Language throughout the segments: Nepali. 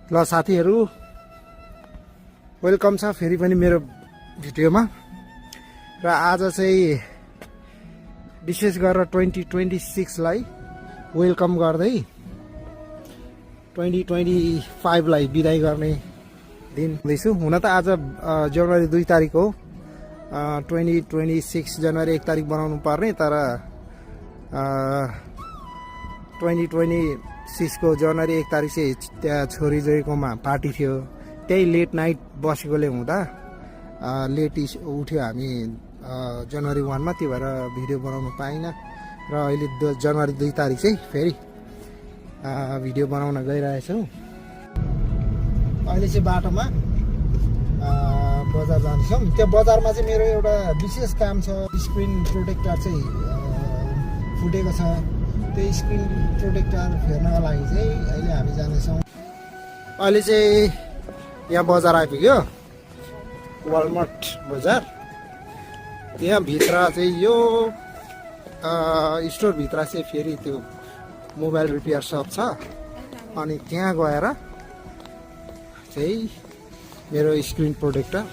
ल साथीहरू वेलकम छ फेरि पनि मेरो भिडियोमा र आज चाहिँ विशेष गरेर 2026 लाई वेलकम गर्दै 2025 लाई बिदाई गर्ने दिन हुँदैछु। हुन त आज जनवरी 2 तारिक हो, 2026 जनवरी 1 तारिक बनाउनु पर्ने, तर 2026 को जनवरी 1 तारिक चाहिँ त्यहाँ छोरी जोइकोमा पार्टी थियो। त्यही लेट नाइट बसेकोले हुँदा लेट उठ्यो हामी जनवरी 1 मा, त्यो भएर भिडियो बनाउनु पाइनँ। र अहिले जनवरी 2 तारिक चाहिँ फेरि भिडियो बनाउन गइरहेछौँ। अहिले चाहिँ बाटोमा बजार जान्छौँ। त्यो बजारमा चाहिँ मेरो एउटा विशेष काम छ। स्क्रिन प्रोटेक्टर चाहिँ फुटेको छ, त्यो स्क्रिन प्रोटेक्टर फेर्नको लागि चाहिँ अहिले हामी जाँदैछौँ। अहिले चाहिँ यहाँ बजार आइपुग्यो, वालमार्ट बजार। त्यहाँ भित्र चाहिँ यो स्टोर भित्र चाहिँ फेरि त्यो मोबाइल रिपेयर सप छ। अनि त्यहाँ गएर चाहिँ मेरो स्क्रिन प्रोटेक्टर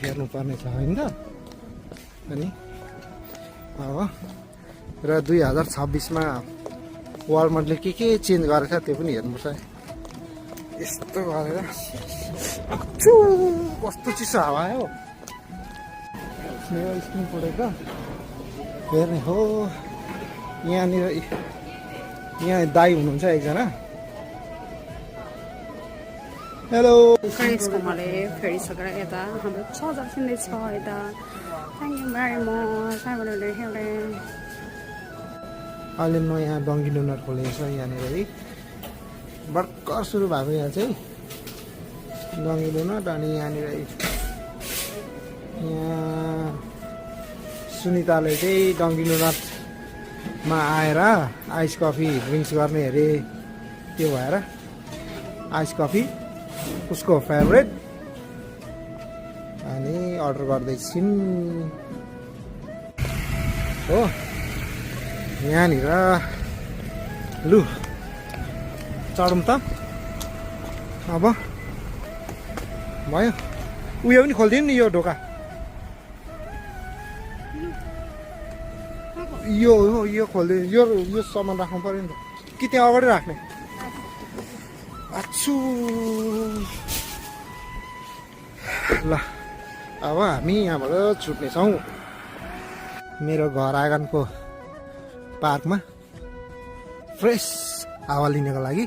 फेर्नु पर्ने छ होइन त। अनि अब र 2026 मा वालमार्टले के चेन्ज गरेछ त्यो पनि हेर्नुपर्छ। यस्तो गरेर कस्तो चिसो हावा आयो। मेरो स्क्रिन प्रोटेक्टर हेर्ने हो। यहाँनिर यहाँ दाई हुनुहुन्छ एकजना। हेलो। फ्रेन्ड्सको मैले फेरिसकेर यता हाम्रो सजा किन्दैछ यता। Thank you very much. अहिले नयाँ डङ्की डोनर खोलेको छ यहाँनिर है, भर्खर सुरु भएको यहाँ चाहिँ डङ्की डोनट। अनि यहाँनिर यहाँ सुनिताले चाहिँ डङ्की डोनटमा आएर आइस कफी ड्रिङ्क्स गर्ने अरे, त्यो भएर आइस कफी उसको फेभरेट। अनि अर्डर गर्दैछौँ हो यहाँनिर। लु चढौँ त अब। भयो उयो पनि खोलिदिनु नि यो ढोका। यो खोलिदिनु। यो सामान राख्नु पर्यो नि त, कि त्यहाँ अगाडि राख्ने? आछु ल अब हामी यहाँबाट छुट्नेछौँ मेरो घर आँगनको पार्कमा फ्रेस हावा लिनको लागि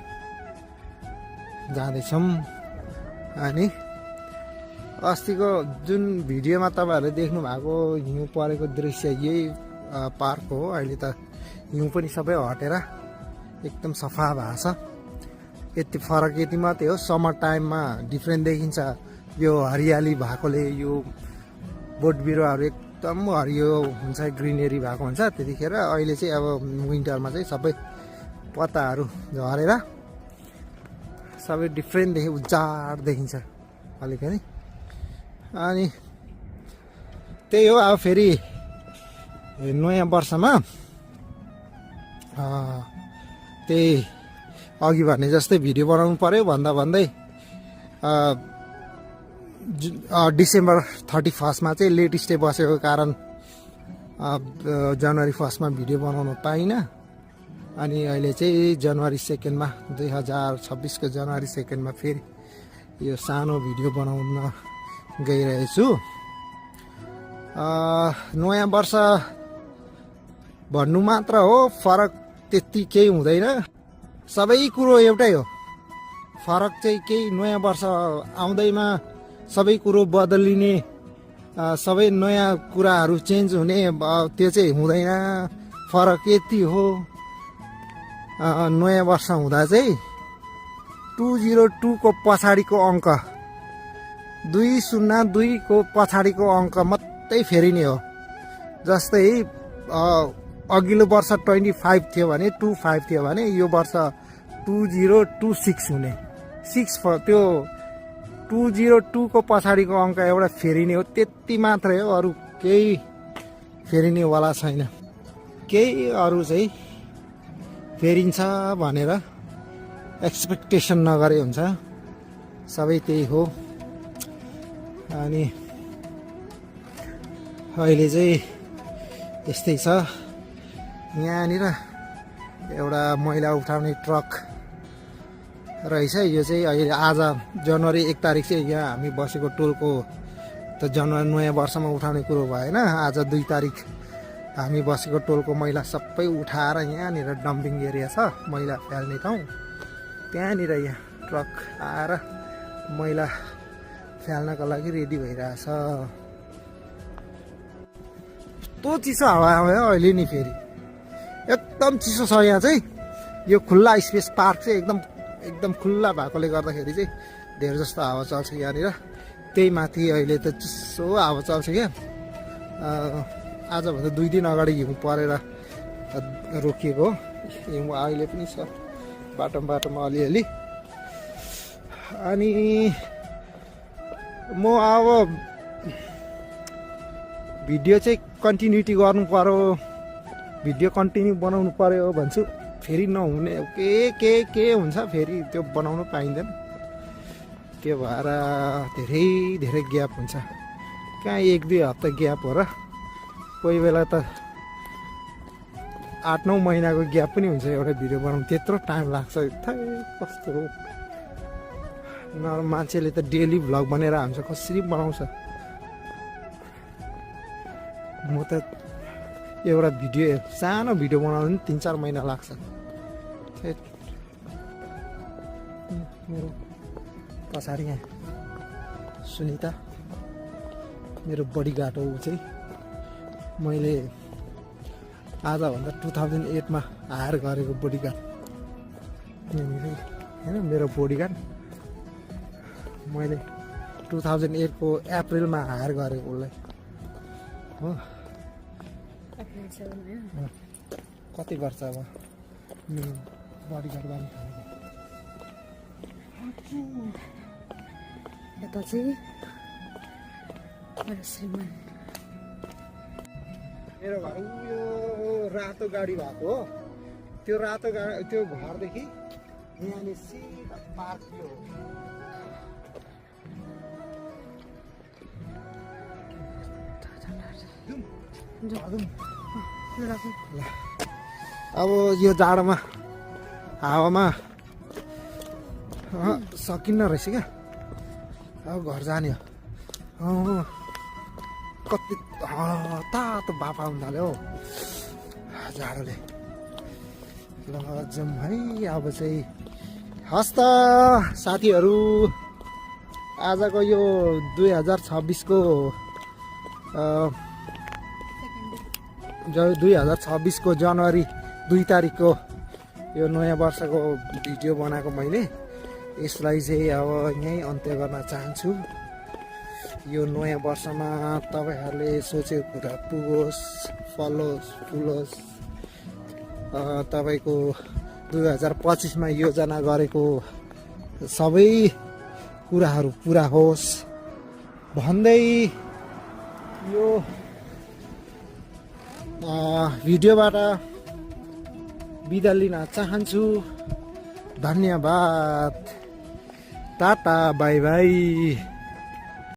जाँदैछौँ। अनि अस्तिको जुन भिडियोमा तपाईँहरूले देख्नु भएको हिउँ परेको दृश्य यही पार्क हो। अहिले त हिउँ पनि सबै हटेर एकदम सफा भएको छ। यति फरक यति मात्रै हो, समर टाइममा डिफ्रेन्ट देखिन्छ। यो हरियाली भएकोले यो बोट बिरुवाहरू एकदम हरियो हुन्छ, ग्रिनेरी भएको हुन्छ त्यतिखेर। अहिले चाहिँ अब विन्टरमा चाहिँ सबै पत्ताहरू झरेर सबै डिफ्रेन्ट उज्जाड देखिन्छ अलिकति। अनि त्यही हो, अब फेरि नयाँ वर्षमा त्यही अघि भने जस्तै भिडियो बनाउनु पर्यो भन्दै डिसेम्बर 31 मा चाहिँ लेट स्टे बसेको कारण जनवरी 1 मा भिडियो बनाउन पाइनँ। अनि अहिले चाहिँ जनवरी 2 मा 2026 को जनवरी 2 मा फेरि यो सानो भिडियो बनाउन गइरहेछु। नयाँ वर्ष भन्नु मात्र हो, फरक त्यति केही हुँदैन। सबै कुरो एउटै हो, फरक चाहिँ केही नयाँ वर्ष आउँदैमा सबै कुरो बदलिने, सबै नयाँ कुराहरू चेन्ज हुने त्यो चाहिँ हुँदैन। फरक यति हो, नयाँ वर्ष हुँदा चाहिँ 202 को पछाडिको अङ्क, 202 को पछाडिको अङ्क मात्रै फेरिने हो। जस्तै अघिल्लो वर्ष 25 थियो भने 25 थियो भने यो वर्ष 2026 हुने। 6 त्यो 202 को पछाडिको अङ्क एउटा फेरिने हो, त्यति मात्रै हो। अरू केही फेरिनेवाला छैन। केही अरू चाहिँ फेरिन्छ भनेर एक्सपेक्टेसन नगरे हुन्छ, सबै त्यही हो। अनि अहिले चाहिँ यस्तै छ। यहाँनिर एउटा मैला उठाउने ट्रक रहेछ। यो चाहिँ अहिले आज जनवरी 1 तारिक चाहिँ यहाँ हामी बसेको टोलको त जनवरी नयाँ वर्षमा उठाउने कुरो भएन। आज 2 तारिक हामी बसेको टोलको मैला सबै उठाएर यहाँनिर डम्पिङ एरिया छ, मैला फाल्ने ठाउँ, त्यहाँनिर यहाँ ट्रक आएर मैला फाल्नको लागि रेडी भइरहेछ। कस्तो चिसो हावा आयो अहिले नि, फेरि एकदम चिसो छ यहाँ चाहिँ। यो खुल्ला स्पेस पार्क चाहिँ एकदम खुल्ला भएकोले गर्दाखेरि चाहिँ धेरै जस्तो हावा चल्छ यहाँनिर। त्यही माथि अहिले त चिसो हावा चल्छ क्या। आजभन्दा 2 दिन अगाडि हिउँ परेर रोकिएको हो। हिउँ अहिले पनि छ बाटोमा अलिअलि। अनि म अब भिडियो चाहिँ कन्टिन्युटी गर्नु पर्यो, भिडियो कन्टिन्यू बनाउनु पर्यो भन्छु, फेरि नहुने के हुन्छ, फेरि त्यो बनाउनु पाइँदैन। त्यो भएर धेरै ग्याप हुन्छ। कहाँ 1-2 हप्ता ग्याप हो र, कोही बेला त 8-9 महिनाको ग्याप पनि हुन्छ एउटा भिडियो बनाउनु। त्यत्रो टाइम लाग्छ। कस्तो हो, मान्छेले त डेली भ्लग बनेर हान्छ, कसरी बनाउँछ। म त एउटा भिडियो, सानो भिडियो बनाउनु पनि 3-4 महिना लाग्छ। मेरो पछाडि यहाँ सुनिता मेरो बडीगार्ड हो। ऊ चाहिँ मैले आजभन्दा 2008 मा हायर गरेको बडीगार्ड होइन, मेरो बडीगार्ड मैले 2008 को अप्रिलमा हायर गरेको उसलाई हो। कति वर्ष अब बडीगार्ड गर्नु थालेको। यता चाहिँ मेरो श्रीमान, मेरो घर यो रातो गाडी भएको हो। त्यो रातो गाडी, त्यो घरदेखि यहाँले सिधा पार्क थियो। अब यो जाडोमा हावामा सकिन्न रहेछ क्या। अब घर जाने हो। कति तातो बाफा हुन थाल्यो हौ जाडोले। ल जाउँ है अब चाहिँ। हस् त साथीहरू, आजको यो 2026 को 2026 को जनवरी 2 तारिकको यो नयाँ वर्षको भिडियो बनाएको मैले। यसलाई चाहिँ अब यहीँ अन्त्य गर्न चाहन्छु। यो नयाँ वर्षमा तपाईँहरूले सोचेको कुरा पुगोस्, फलोस्, फुलोस्। तपाईँको 2025 मा योजना गरेको सबै कुराहरू पुरा होस् भन्दै यो भिडियोबाट बिदा लिन चाहन्छु। धन्यवाद, टाटा, बाई बाई।